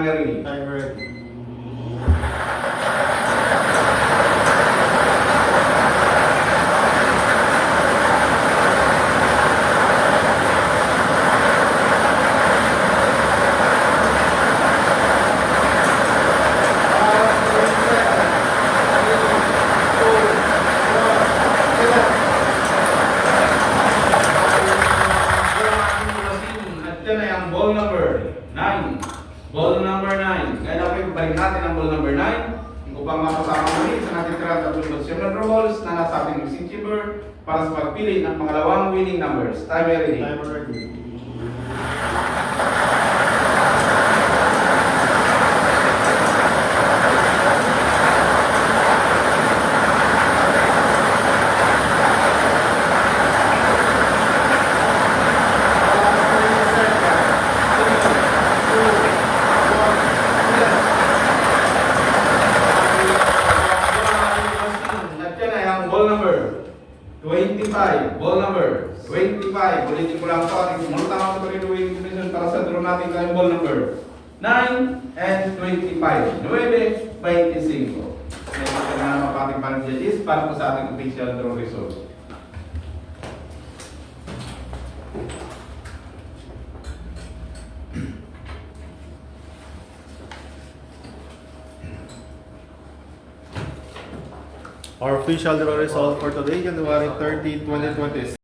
Ready. I'm ready. Ball number 9. Ball number 9. Ngayon ako ibalik natin ang ball number 9 upang mapasama muli sa natin tatlong number balls na nasa ating mixing chamber para sa pagpili ng pangalawang winning numbers. Time ready. I'm ready. Ball number 25. Ball number 25. Ulitin ko lang ito. Ating sumunod ang mga winning combination para sa draw natin kayong ball number 9 and 25. 9, 25. Ito na naman pa ating parang judges para po sa ating official draw result. Our official draw result for today, January 30, 2020.